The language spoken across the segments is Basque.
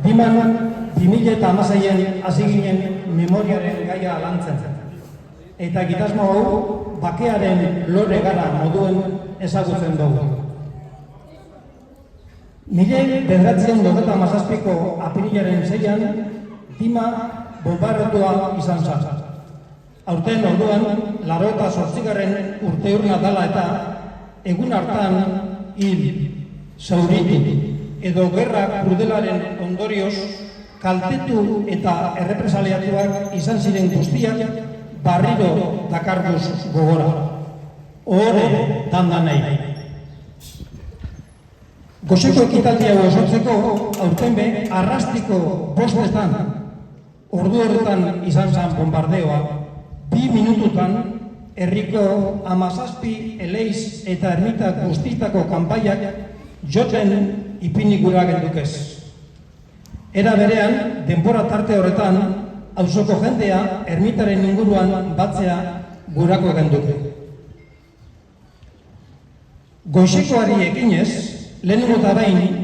Diman, 2016an hasi ginen memoriaren gaia lantzen. Eta egitasmo hau, bakearen lore gara moduen ezagutzen dugu. 1997ko apirilaren 6an, Dima bonbardatua izan zen. Aurten orduan, 88. urteurrena dela eta egun hartan hil, zauritu edo gerra krudelaren ondorioz kaltetu eta errepresaliatuak izan ziren guztiak barriro dakarduz gogora. Ohore dandanei. Goizeko ekitaldia osotzeko aurten be Arrastiko bostetan ordu horretan izan zen bombardeoa. 2 minututan herriko 17 eleiz eta ermita guztietako kanpaiak joten ipini gura gendukez. Era berean, denbora tarte horretan, auzoko jendea ermitaren inguruan batzea gurako genduke. Goizekoari ekinez, lehenengo eta behin,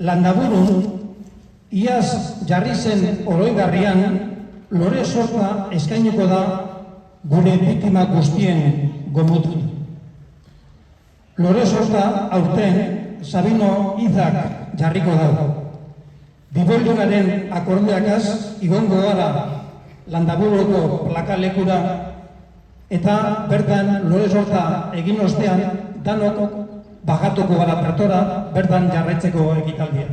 Landaburun, iaz jarri zen oroigarrian, lore sorta eskainiko da gure biktima guztien gomutu. Lore sorta aurten Sabino Izak jarriko dago. Biboldunaren akordeakaz igongo gara Landaburuko plakalekura eta bertan lore sorta egin ostean danok bajatuko gara pertora bertan jarraitzeko ekitaldia.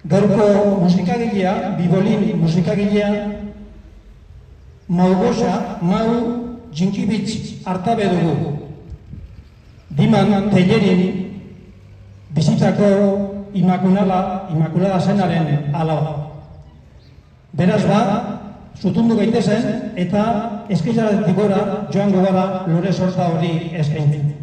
Gaurko musikagilea, bibolin musikagilea, Maugosa, Mau Jinkibitz hartabe dugu. Diman Tellerin bizitzako Imakulada zenaren alaba. Beraz ba, zutundu gaitezen eta eskizaratik gora joango gara lore sorta hori eskaintzen.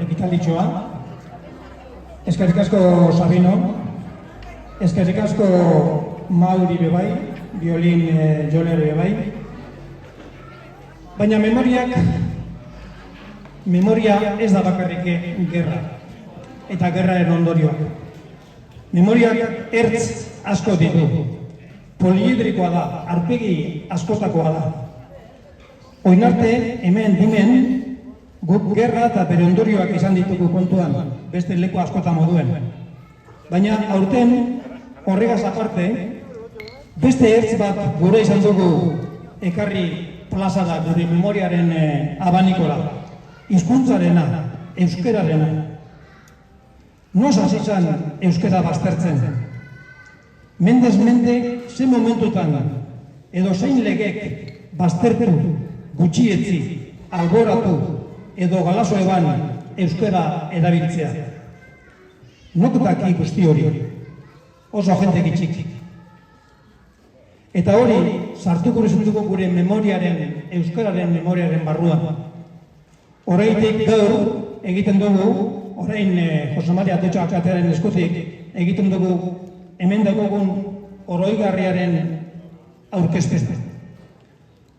Ekitalditxoa, eskerrik asko Sabino, eskerrik asko Mauri bebai, violin joler bebai, baina memoria ez da bakarrik gerra, eta gerraren ondorioak. Memoriak ertz asko ditu, poliedrikoa da, aurpegi askotakoa da. Oinarte hemen dimen, guk gerra eta bere ondorioak izan ditugu kontuan, beste leku askotan moduen. Baina aurten, horregaz aparte, beste ertz bat gure izan dugu ekarri plazara gure memoriaren abanikora. Hizkuntzarena, euskerarena. Noz hasitzen euskera baztertzen? Mendez mende, ze momentutan, edo zein legek baztertu, gutxietzi, alboratu, edo galazo eban euskera erabiltzea. Nok daki guzti hori, oso jente gitxik. Eta hori, sartuko resultuko gure memoriaren, euskararen memoriaren barruan. Horreitik gaur egiten dugu, orain Jose Maria Atutxa alkatearen eskutik egiten dugu hemen daukagun oroigarriaren aurkezpena.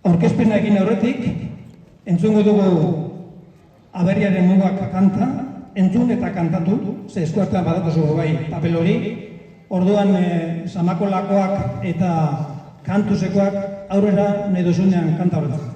Aurkezpena egin aurretik, entzungo dugu Aberriaren mugak kanta, entzun eta kantatu, ze eskuartean badatuzu bai papel hori, orduan samakolakoak eta kantuzekoak aurrera nahi duzunean kanta horretan.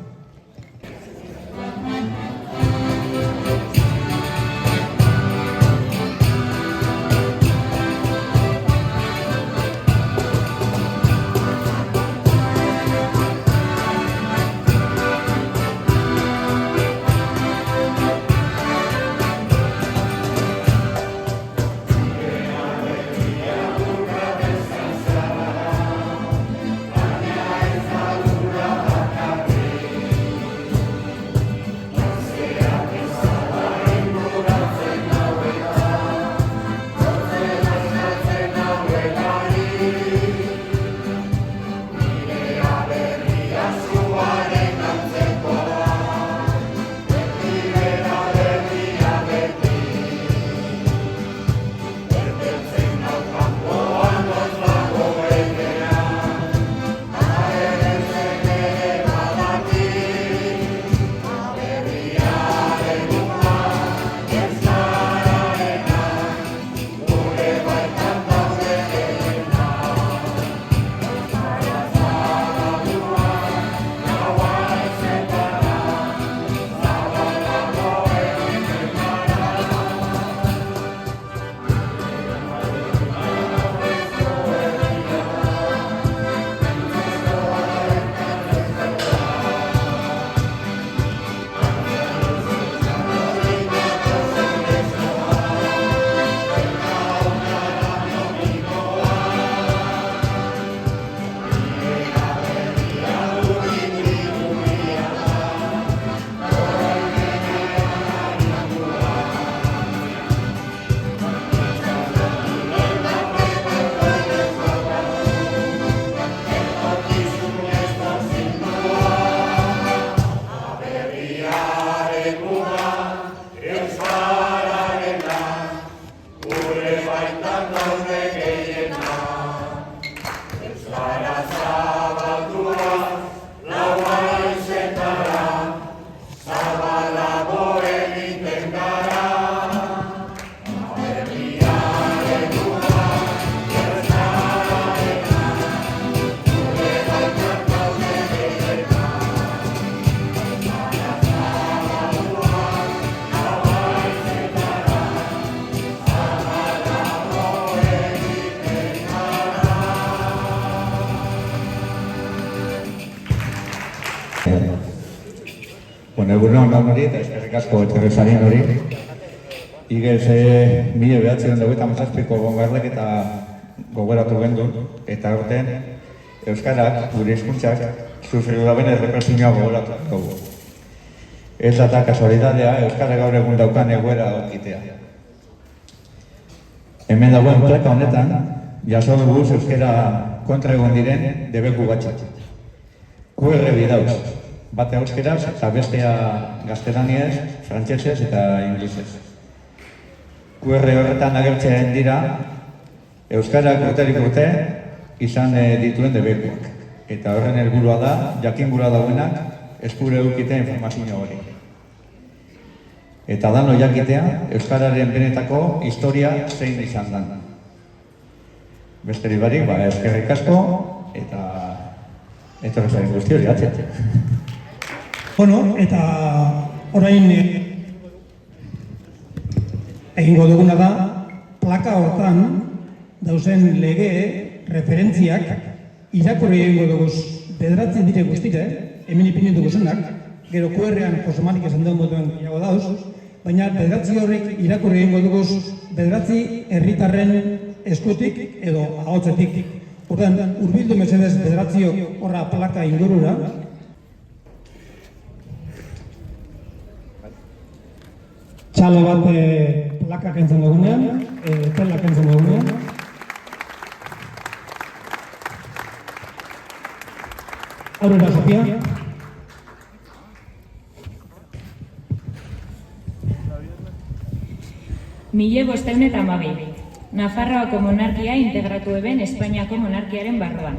Egunon lan hori eta eskerrik asko etxerrezarien hori. Igez 1997ko gongarlek eta gogoratu gendun, eta horten euskarak, gure hizkuntzak, sufridu daben errepresioa gogoratu dugu. Ez da kasualidadea euskara gaur egun daukan egoera okitea. Hemen dagoen plaka honetan, jaso dugu euskara kontra egon diren debeku batzak. QR bi dauz. Bate euskeraz eta bestea gaztelaniez, frantsesez eta inglesez. QR horretan agertzen dira euskarak urterik urte izan dituen debekuak. Eta horren helburua da, jakin gura dauenak, eskure eukite informazio hori. Eta dano jakitea, euskararen benetako historia zein izan da. Besterik barik, eskerrik asko, eta etorrezaren guzti hori atzet. Bueno, eta orain egingo duguna da, plaka hortan dauzen lege referentziak irakurri egingo duguz, bederatzen dire guztire, hemen ipinen duguzenak, gero QR-an Josomarik esan duen moduen gehiago dauz, baina bederatzi horrek irakurri egingo duguz, bederatzi herritarren eskutik edo ahotzetik. Ordan, hurbildu mesedez bederatziok horra plaka ingurura. Txalo bat plaka kentzen dugunean, tela kentzen dugunean. Aurrera, Sofia. Mila bosteun eta hamabi. Nafarroako monarkia integratu eben Espainiako monarkiaren barruan.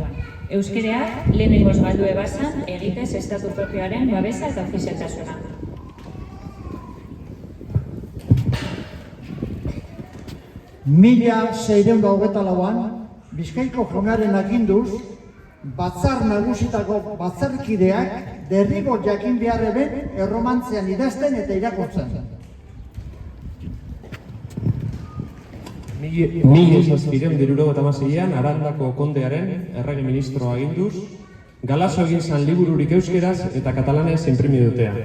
Euskereak lehenengoz galdu ebazan egitez estatu propioaren babesa eta ofizialtasuna. Mila 624an, Bizkaiko jaunaren aginduz, batzar nagusitako batzarkideak derrigor jakin beharreben erromantzean idazten eta irakurtzen. Mila 1776an Arandako kondearen errege ministro aginduz, galazo egin zan libururik euskeraz eta katalanez inprimi dutea.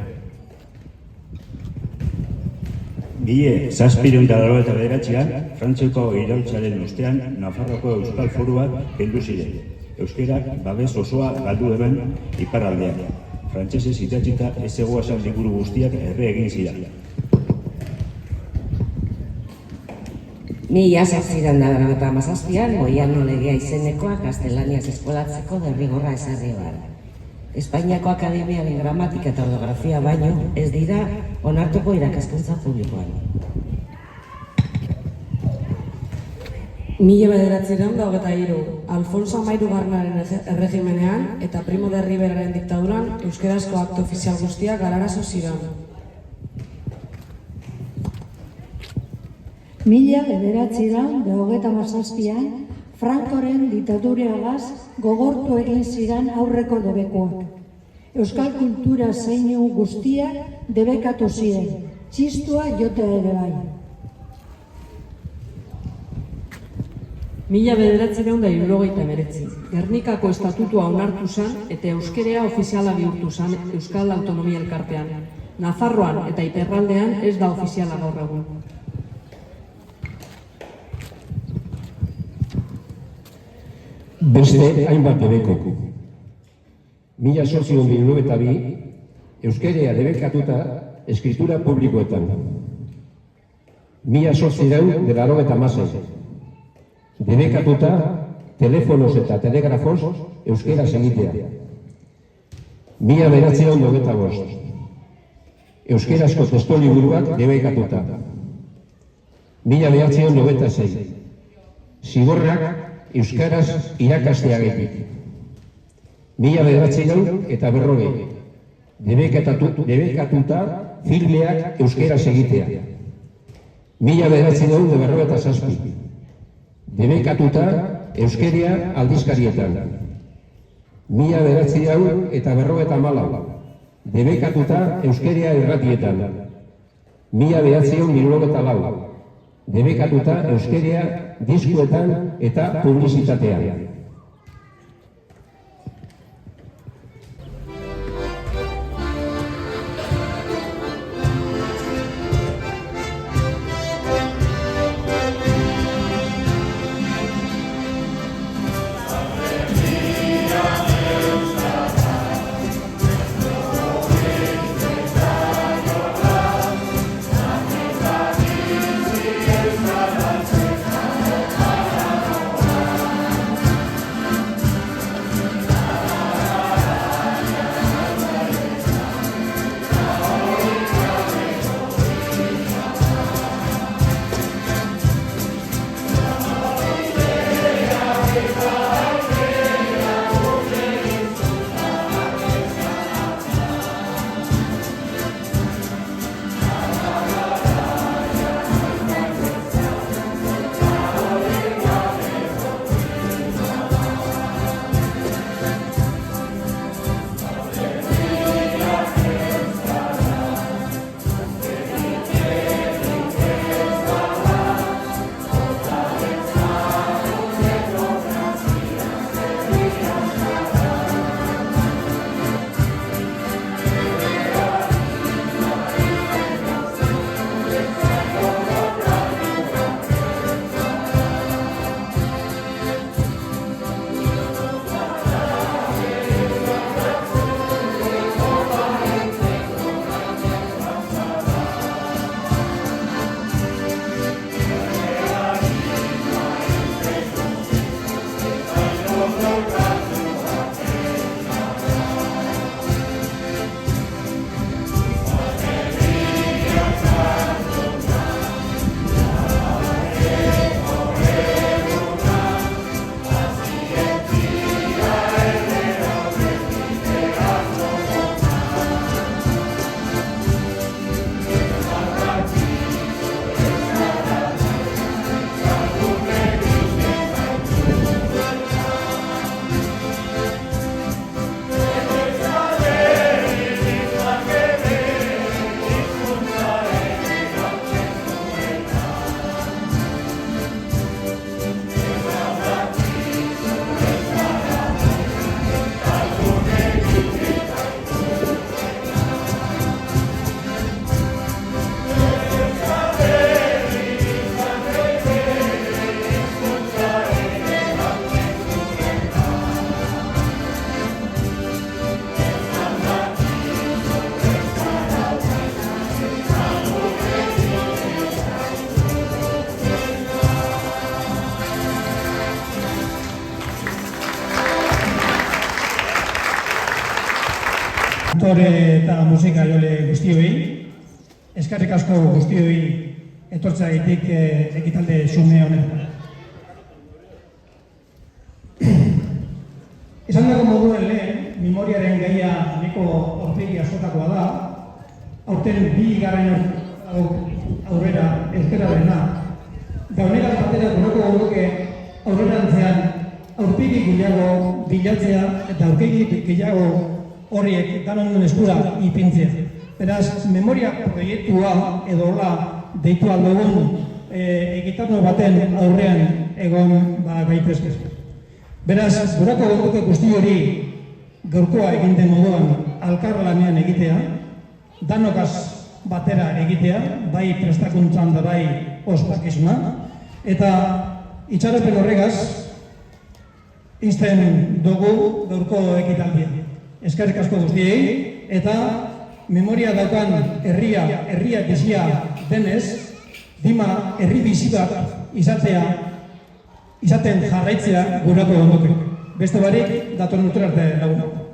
Mila 1789an, Frantziako iraultzaren ostean, Nafarroko Euskal Foruak kendu ziren. Euskerak babes osoa galdu eben iparraldean. Frantsesez idatzita ez zegoazan liburu guztiak erre egin ziren. Mila 1797an, Goiano legea izenekoa gaztelaniaz eskolatzeko derrigorra ezarri eban. Espainiako Akademiaren gramatika eta ortografia baino ez dira onartuko irakaskuntza publikoan. Mila 1923, Alfonso Amairugarrenaren erregimenean eta Primo de Riveraren diktaduran euskerazko akto ofizial guztiak galarazo ziren. Mila 1927an, Francoren diktaduragaz gogortu egin ziren aurreko debekuak. Euskal kultura zeinu guztiak debekatu ziren, txistua jotea ere bai. Mila 1979, Gernikako estatutua onartu zen eta euskerea ofiziala bihurtu zen Euskal Autonomia Elkartean. Nafarroan eta iparraldean ez da ofiziala gaur egun. Beste hainbat debeko. Mila 1992, euskerea debekatuta eskritura publikoetan. Mila 1996, debekatuta telefonoz eta telegrafoz euskeraz egitea. Mila 1995, euskerazko testoliburuak debekatuta. Mila 1996, zigorrak euskaraz irakasteagatik. Mila 1940, debekatuta filmeak euskaraz egitea. Mila 1947, debekatuta euskeria aldizkarietan. Mila 1954, debekatuta euskeria irratietan. Mila 1994, debekatuta euskeria diskuetan eta publizitatean. aktore eta musika jole guztioi, eskerrik asko guztioi etortzeagatik ekitaldi xume honetan. Izan dago moduen lehen, memoriaren gaia neko aurpegi askotakoa da, aurten 2. aurrera euskararena. Da honetan batera guroko gauruke aurrerantzean aurpegi gehiago bilatzea eta aurpegi gehiago horiek danon eskura ipintzea. Beraz, memoria proiektua edo hola deitu aldogun egitarno baten aurrean egon gaitezke. Beraz, gurako gauruke guzti hori gaurkoa egiten moduan alkarlanean egitea, danokaz batera egitea, bai prestakuntzan da bai ospakizuna, eta itxaropen horregaz, izten dugu gaurko ekitaldia. Eskerrik asko guztiei, eta memoria daukan herria bizia denez, dima herri bizi bat izaten jarraitzea gurako ondoke. Beste barik, datorren urtera arte lagun.